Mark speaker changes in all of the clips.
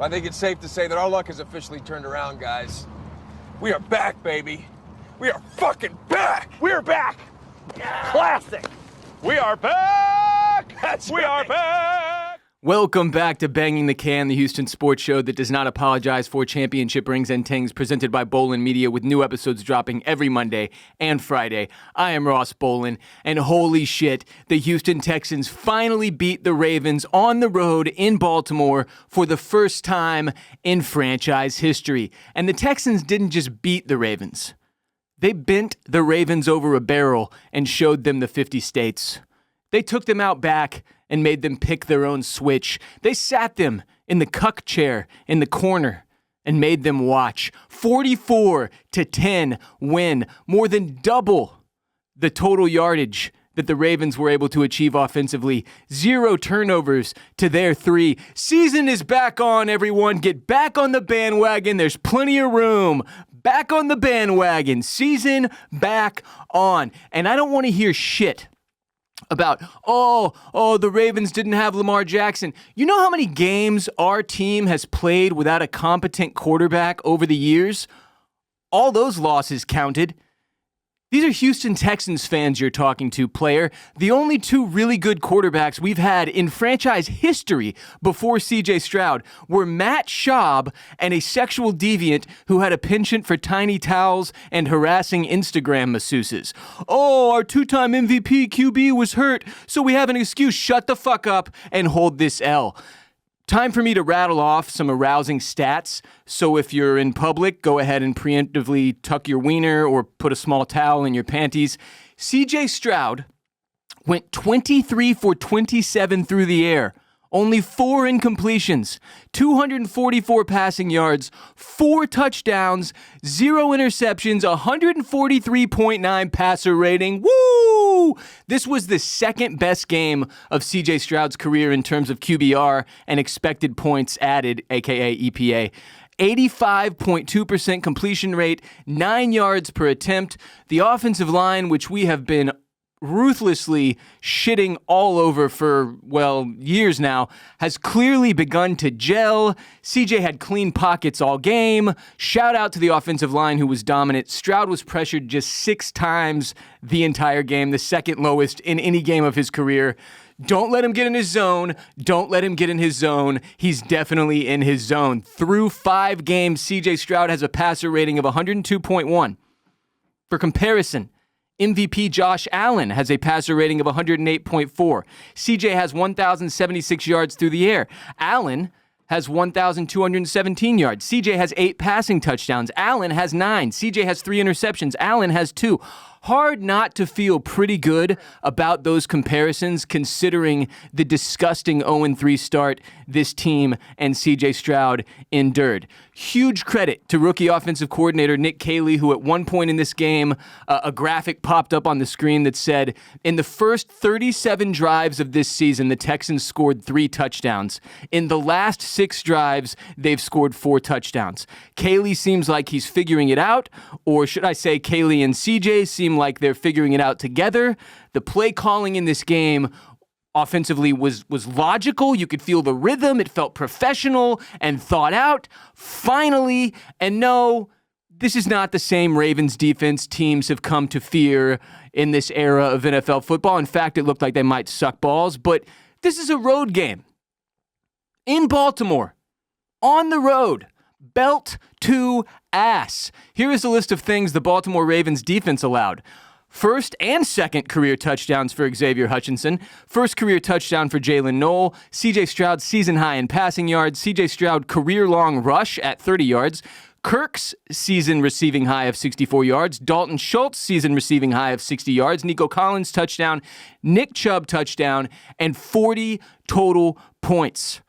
Speaker 1: I think it's safe to say that our luck has officially turned around, guys. We are back, baby. We are fucking back.
Speaker 2: We're back.
Speaker 1: Yeah.
Speaker 2: Classic. We are back. We are back.
Speaker 3: Welcome back to Banging the Can, the Houston sports show that does not apologize for championship rings and tings, presented by Bolen Media, with new episodes dropping every Monday and Friday. I am Ross Bolen, and holy shit, the Houston Texans finally beat the Ravens on the road in Baltimore for the first time in franchise history. And the Texans didn't just beat the Ravens. They bent the Ravens over a barrel and showed them the 50 states. They took them out back and made them pick their own switch. They sat them in the cuck chair in the corner and made them watch. 44-10 win, more than double the total yardage that the Ravens were able to achieve offensively. 0 turnovers to their 3. Season is back on, everyone. Get back on the bandwagon. There's plenty of room. Back on the bandwagon. Season back on. And I don't want to hear shit about, the Ravens didn't have Lamar Jackson. You know how many games our team has played without a competent quarterback over the years? All those losses counted. These are Houston Texans fans you're talking to, player. The only 2 really good quarterbacks we've had in franchise history before CJ Stroud were Matt Schaub and a sexual deviant who had a penchant for tiny towels and harassing Instagram masseuses. Oh, our 2-time MVP QB was hurt, so we have an excuse. Shut the fuck up and hold this L. Time for me to rattle off some arousing stats. So if you're in public, go ahead and preemptively tuck your wiener or put a small towel in your panties. CJ Stroud went 23 for 27 through the air. Only 4 incompletions, 244 passing yards, 4 touchdowns, 0 interceptions, 143.9 passer rating. Woo! This was the second best game of CJ Stroud's career in terms of QBR and expected points added, aka EPA. 85.2% completion rate, 9 yards per attempt. The offensive line, which we have been ruthlessly shitting all over for, years now, has clearly begun to gel. CJ had clean pockets all game. Shout out to the offensive line, who was dominant. Stroud was pressured just 6 times the entire game, the second lowest in any game of his career. Don't let him get in his zone. Don't let him get in his zone. He's definitely in his zone. Through 5 games, CJ Stroud has a passer rating of 102.1. For comparison, MVP Josh Allen has a passer rating of 108.4. CJ has 1,076 yards through the air. Allen has 1,217 yards. CJ has 8 passing touchdowns. Allen has 9. CJ has 3 interceptions. Allen has 2. Hard not to feel pretty good about those comparisons, considering the disgusting 0-3 start this team and CJ Stroud endured. Huge credit to rookie offensive coordinator Nick Kade, who at one point in this game, a graphic popped up on the screen that said, in the first 37 drives of this season, the Texans scored 3 touchdowns. In the last 6 drives, they've scored 4 touchdowns. Kade seems like he's figuring it out, or should I say Kade and CJ seem like they're figuring it out together. The play calling in this game offensively was logical. You could feel the rhythm. It felt professional and thought out. Finally, and no, this is not the same Ravens defense teams have come to fear in this era of NFL football. In fact, it looked like they might suck balls, but this is a road game in Baltimore, on the road, belt to ass. Here is a list of things the Baltimore Ravens defense allowed. First and second career touchdowns for Xavier Hutchinson. First career touchdown for Jalen Knoll. CJ Stroud season high in passing yards. CJ Stroud career-long rush at 30 yards. Kirk's season receiving high of 64 yards. Dalton Schultz season receiving high of 60 yards. Nico Collins touchdown. Nick Chubb touchdown. And 40 total points.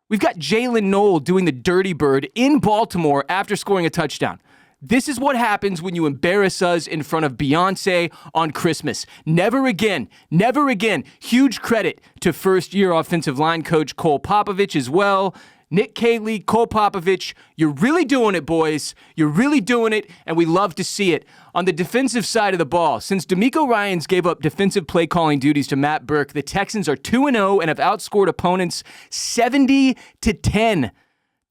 Speaker 3: We've got Jalen Knoll doing the dirty bird in Baltimore after scoring a touchdown. This is what happens when you embarrass us in front of Beyonce on Christmas. Never again. Never again. Huge credit to first-year offensive line coach Cole Popovich as well. Nick Kade, Cole Popovich, you're really doing it, boys. You're really doing it, and we love to see it. On the defensive side of the ball, since DeMeco Ryans gave up defensive play calling duties to Matt Burke, the Texans are 2-0 and have outscored opponents 70-10.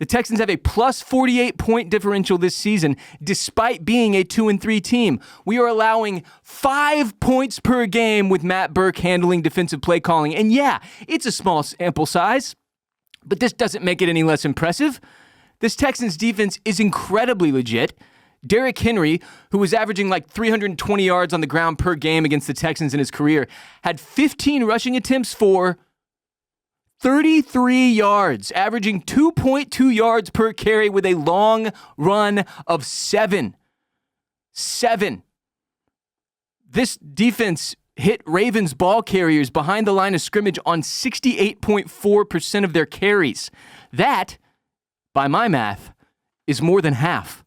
Speaker 3: The Texans have a plus 48 point differential this season, despite being a 2-3 team. We are allowing 5 points per game with Matt Burke handling defensive play calling. And yeah, it's a small sample size, but this doesn't make it any less impressive. This Texans defense is incredibly legit. Derrick Henry, who was averaging like 320 yards on the ground per game against the Texans in his career, had 15 rushing attempts for 33 yards, averaging 2.2 yards per carry with a long run of 7. This defense hit Ravens ball carriers behind the line of scrimmage on 68.4% of their carries. That, by my math, is more than half.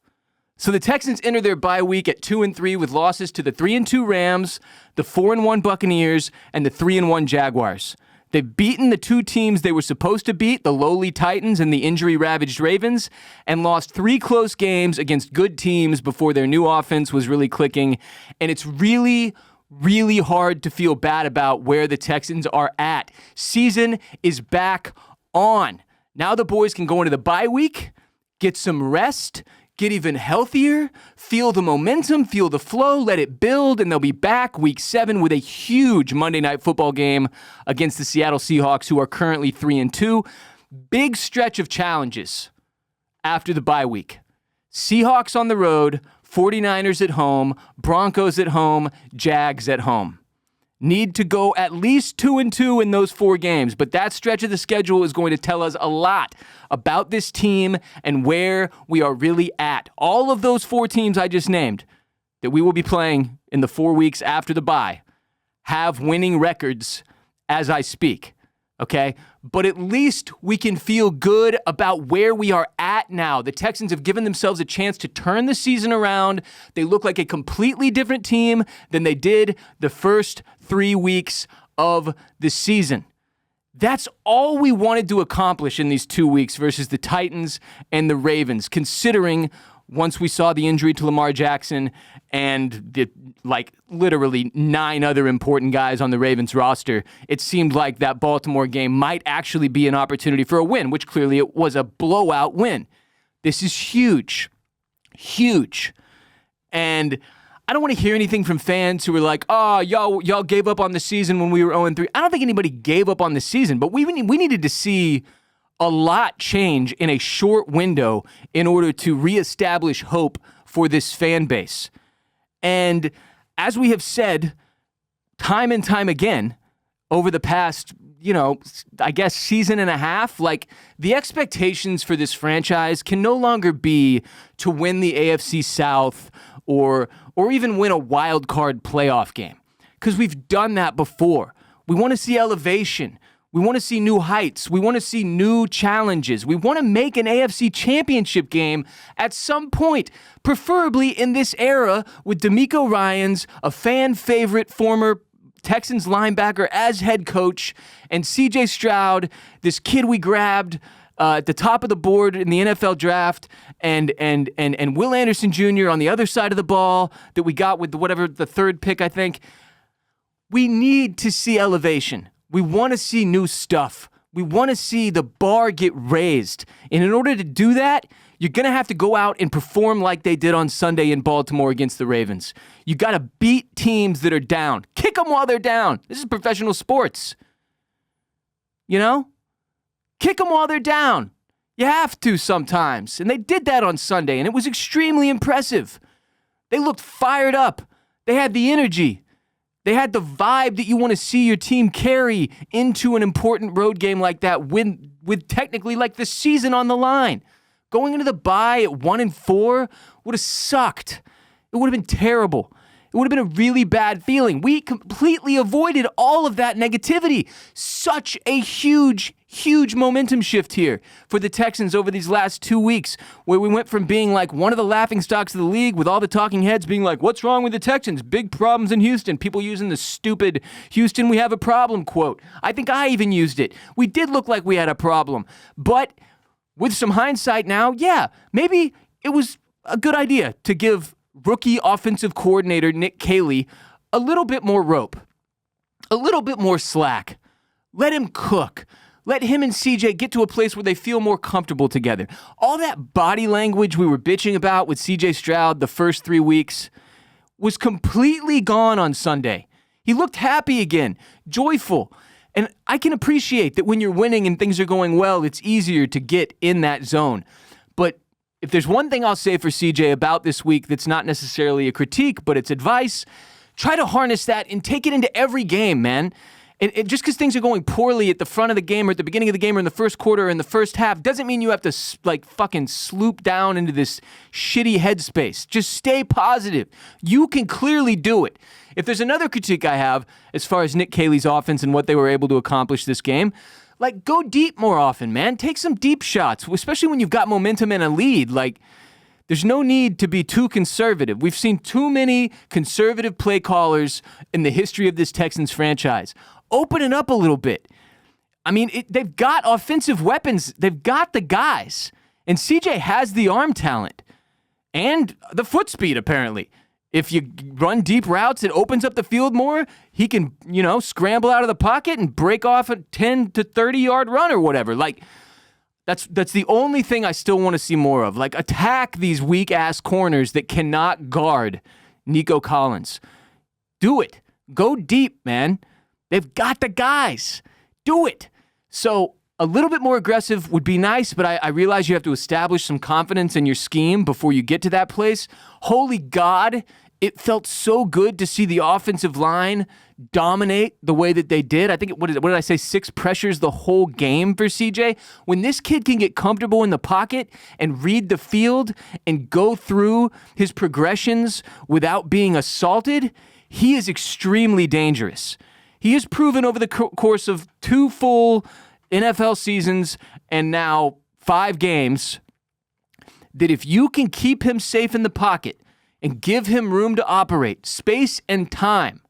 Speaker 3: So the Texans enter their bye week at 2-3 with losses to the 3-2 Rams, the 4-1 Buccaneers, and the 3-1 Jaguars. They've beaten the 2 teams they were supposed to beat, the lowly Titans and the injury-ravaged Ravens, and lost 3 close games against good teams before their new offense was really clicking. And it's really, really hard to feel bad about where the Texans are at. Season is back on. Now the boys can go into the bye week, get some rest, get even healthier, feel the momentum, feel the flow, let it build, and they'll be back week 7 with a huge Monday Night Football game against the Seattle Seahawks, who are currently 3-2. Big stretch of challenges after the bye week. Seahawks on the road, 49ers at home, Broncos at home, Jags at home. Need to go at least 2-2 in those 4 games, but that stretch of the schedule is going to tell us a lot about this team and where we are really at. All of those 4 teams I just named that we will be playing in the 4 weeks after the bye have winning records as I speak, okay? But at least we can feel good about where we are at now. The Texans have given themselves a chance to turn the season around. They look like a completely different team than they did the first 3 weeks of the season. That's all we wanted to accomplish in these 2 weeks versus the Titans and the Ravens, considering once we saw the injury to Lamar Jackson and the literally 9 other important guys on the Ravens roster, it seemed like that Baltimore game might actually be an opportunity for a win, which clearly it was a blowout win. This is huge. Huge. And I don't want to hear anything from fans who are like, oh, y'all gave up on the season when we were 0-3. I don't think anybody gave up on the season, but we needed to see a lot change in a short window in order to reestablish hope for this fan base. And as we have said time and time again over the past, I guess season and a half, the expectations for this franchise can no longer be to win the AFC South or even win a wild card playoff game, because we've done that before. We want to see elevation. We want to see new heights. We want to see new challenges. We want to make an AFC championship game at some point, preferably in this era with DeMeco Ryans, a fan favorite former Texans linebacker, as head coach, and CJ Stroud, this kid we grabbed at the top of the board in the NFL draft, and Will Anderson Jr. on the other side of the ball that we got with the 3rd pick, I think. We need to see elevation. We want to see new stuff. We want to see the bar get raised. And in order to do that, you're going to have to go out and perform like they did on Sunday in Baltimore against the Ravens. You got to beat teams that are down. Kick them while they're down. This is professional sports. Kick them while they're down. You have to sometimes. And they did that on Sunday, and it was extremely impressive. They looked fired up. They had the energy. They had the vibe that you want to see your team carry into an important road game like that with technically the season on the line. Going into the bye at 1-4 would have sucked. It would have been terrible. It would have been a really bad feeling. We completely avoided all of that negativity. Such a huge, huge momentum shift here for the Texans over these last 2 weeks, where we went from being one of the laughingstocks of the league with all the talking heads being like, what's wrong with the Texans? Big problems in Houston. People using the stupid Houston, we have a problem quote. I think I even used it. We did look like we had a problem. But with some hindsight now, yeah, maybe it was a good idea to give rookie offensive coordinator Nick Caley a little bit more rope, a little bit more slack. Let him cook. Let him and CJ get to a place where they feel more comfortable together. All that body language we were bitching about with CJ Stroud the first 3 weeks was completely gone on Sunday. He looked happy again, joyful. And I can appreciate that when you're winning and things are going well, it's easier to get in that zone. But if there's one thing I'll say for CJ about this week that's not necessarily a critique, but it's advice, try to harness that and take it into every game, man. And just because things are going poorly at the front of the game or at the beginning of the game or in the first quarter or in the first half doesn't mean you have to fucking sloop down into this shitty headspace. Just stay positive. You can clearly do it. If there's another critique I have as far as Nick Caley's offense and what they were able to accomplish this game, go deep more often, man. Take some deep shots, especially when you've got momentum and a lead. There's no need to be too conservative. We've seen too many conservative play callers in the history of this Texans franchise. Open it up a little bit. I mean, they've got offensive weapons. They've got the guys. And CJ has the arm talent and the foot speed, apparently. If you run deep routes, it opens up the field more. He can, scramble out of the pocket and break off a 10 to 30-yard run or whatever. That's the only thing I still want to see more of. Attack these weak-ass corners that cannot guard Nico Collins. Do it. Go deep, man. They've got the guys. Do it. So a little bit more aggressive would be nice, but I realize you have to establish some confidence in your scheme before you get to that place. Holy God, it felt so good to see the offensive line dominate the way that they did. I think, what did I say, 6 pressures the whole game for CJ? When this kid can get comfortable in the pocket and read the field and go through his progressions without being assaulted, he is extremely dangerous. He has proven over the course of 2 full NFL seasons and now 5 games that if you can keep him safe in the pocket and give him room to operate, space and time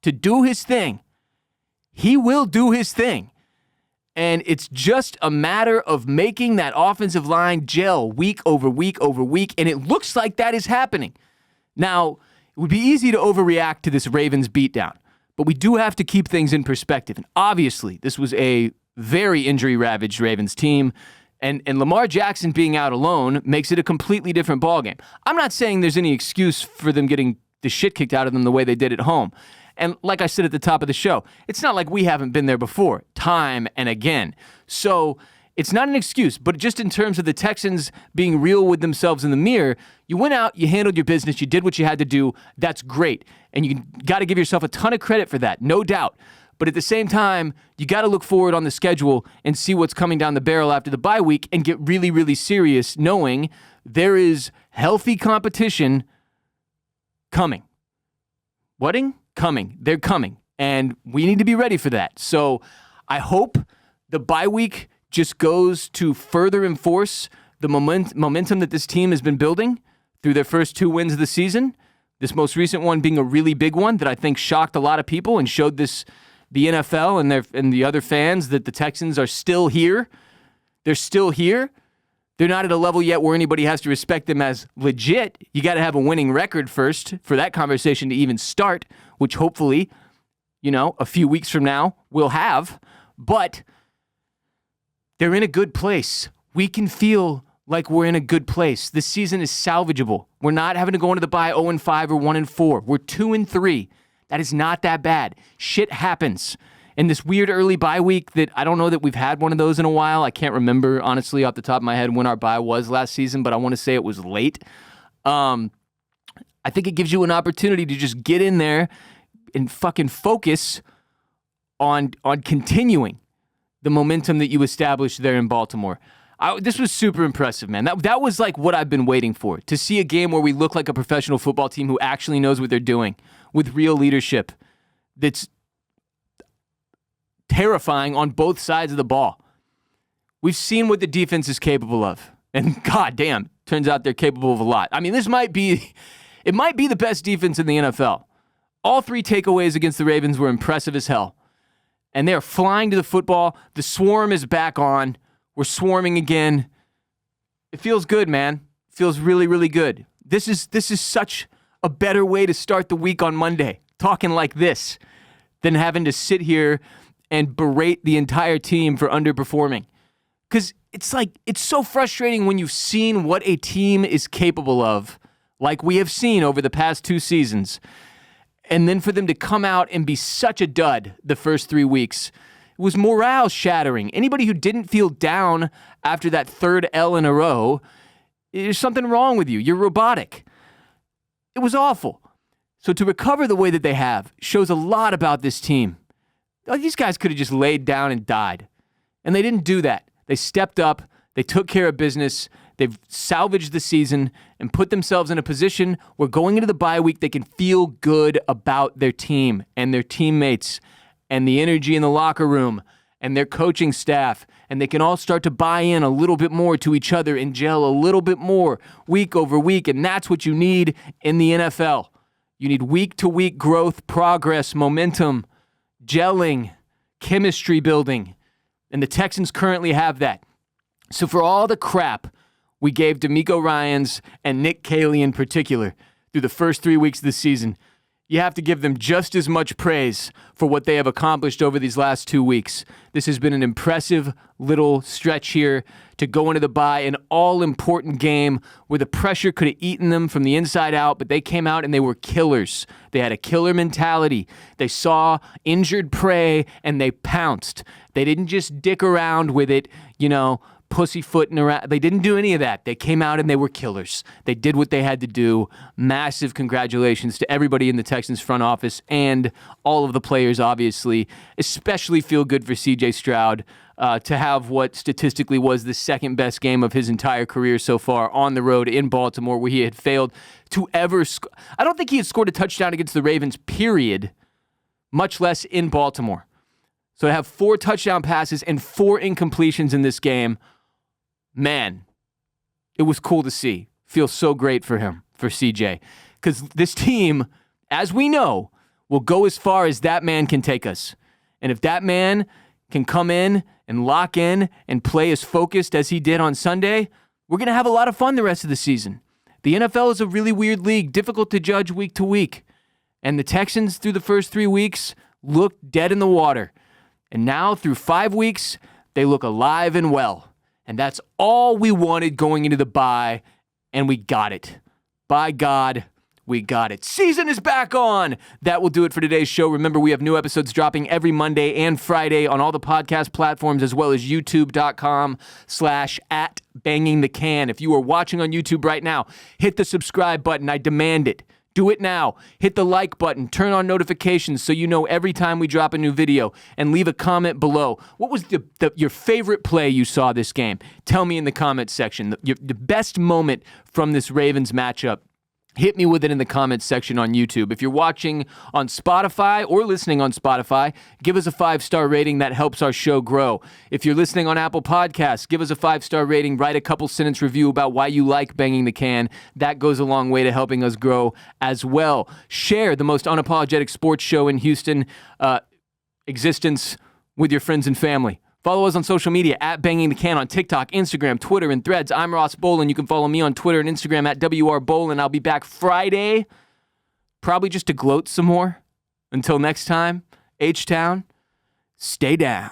Speaker 3: to do his thing, he will do his thing. And it's just a matter of making that offensive line gel week over week over week, and it looks like that is happening. Now, it would be easy to overreact to this Ravens beatdown, but we do have to keep things in perspective. And obviously, this was a very injury-ravaged Ravens team, and Lamar Jackson being out alone makes it a completely different ballgame. I'm not saying there's any excuse for them getting the shit kicked out of them the way they did at home. And like I said at the top of the show, it's not like we haven't been there before, time and again. So it's not an excuse, but just in terms of the Texans being real with themselves in the mirror, you went out, you handled your business, you did what you had to do. That's great. And you got to give yourself a ton of credit for that, no doubt. But at the same time, you got to look forward on the schedule and see what's coming down the barrel after the bye week and get really, really serious, knowing there is healthy competition coming. Whatting? Coming. They're coming. And we need to be ready for that. So I hope the bye week just goes to further enforce the momentum that this team has been building through their first 2 wins of the season. This most recent one being a really big one that I think shocked a lot of people and showed the NFL and the other fans that the Texans are still here. They're still here. They're not at a level yet where anybody has to respect them as legit. You got to have a winning record first for that conversation to even start, which hopefully, a few weeks from now we'll have. But they're in a good place. We can feel like we're in a good place. This season is salvageable. We're not having to go into the bye 0-5 or 1-4. We're 2-3. That is not that bad. Shit happens. In this weird early bye week that I don't know that we've had one of those in a while. I can't remember, honestly, off the top of my head when our bye was last season, but I want to say it was late. I think it gives you an opportunity to just get in there and fucking focus on continuing the momentum that you established there in Baltimore. This was super impressive, man. That was like what I've been waiting for, to see a game where we look like a professional football team who actually knows what they're doing with real leadership that's terrifying on both sides of the ball. We've seen what the defense is capable of, and goddamn, turns out they're capable of a lot. I mean, it might be the best defense in the NFL. All 3 takeaways against the Ravens were impressive as hell, and they're flying to the football. The swarm is back on. We're swarming again. It feels good, man. It feels really, really good. This is such a better way to start the week on Monday, talking like this, than having to sit here and berate the entire team for underperforming. Because it's so frustrating when you've seen what a team is capable of, like we have seen over the past 2 seasons, and then for them to come out and be such a dud the first 3 weeks. It was morale shattering. Anybody who didn't feel down after that 3rd L in a row, there's something wrong with you. You're robotic. It was awful. So to recover the way that they have shows a lot about this team. These guys could have just laid down and died. And they didn't do that. They stepped up. They took care of business. They've salvaged the season and put themselves in a position where going into the bye week, they can feel good about their team and their teammates and the energy in the locker room and their coaching staff. And they can all start to buy in a little bit more to each other and gel a little bit more week over week. And that's what you need in the NFL. You need week-to-week growth, progress, momentum, gelling, chemistry building. And the Texans currently have that. So for all the crap we gave DeMeco Ryans and Nick Caley in particular through the first 3 weeks of the season, you have to give them just as much praise for what they have accomplished over these last 2 weeks. This has been an impressive little stretch here to go into the bye, an all-important game where the pressure could have eaten them from the inside out, but they came out and they were killers. They had a killer mentality. They saw injured prey and they pounced. They didn't just dick around with it, pussyfooting around. They didn't do any of that. They came out and they were killers. They did what they had to do. Massive congratulations to everybody in the Texans front office and all of the players, obviously. Especially feel good for C.J. Stroud to have what statistically was the second best game of his entire career so far on the road in Baltimore, where he had failed to ever I don't think he had scored a touchdown against the Ravens, period, much less in Baltimore. So to have 4 touchdown passes and 4 incompletions in this game, man, it was cool to see. Feels so great for him, for CJ. Because this team, as we know, will go as far as that man can take us. And if that man can come in and lock in and play as focused as he did on Sunday, we're going to have a lot of fun the rest of the season. The NFL is a really weird league, difficult to judge week to week. And the Texans, through the first 3 weeks, looked dead in the water. And now, through 5 weeks, they look alive and well. And that's all we wanted going into the bye, and we got it. By God, we got it. Season is back on! That will do it for today's show. Remember, we have new episodes dropping every Monday and Friday on all the podcast platforms, as well as youtube.com/@bangingthecan. If you are watching on YouTube right now, hit the subscribe button. I demand it. Do it now. Hit the like button. Turn on notifications so you know every time we drop a new video. And leave a comment below. What was your favorite play you saw this game? Tell me in the comments section. The best moment from this Ravens matchup. Hit me with it in the comments section on YouTube. If you're watching on Spotify or listening on Spotify, give us a 5-star rating. That helps our show grow. If you're listening on Apple Podcasts, give us a 5-star rating. Write a couple sentence review about why you like Banging the Can. That goes a long way to helping us grow as well. Share the most unapologetic sports show in Houston existence with your friends and family. Follow us on social media at Banging the Can on TikTok, Instagram, Twitter, and Threads. I'm Ross Bolen. You can follow me on Twitter and Instagram at WRBolen. I'll be back Friday, probably just to gloat some more. Until next time, H-Town, stay down.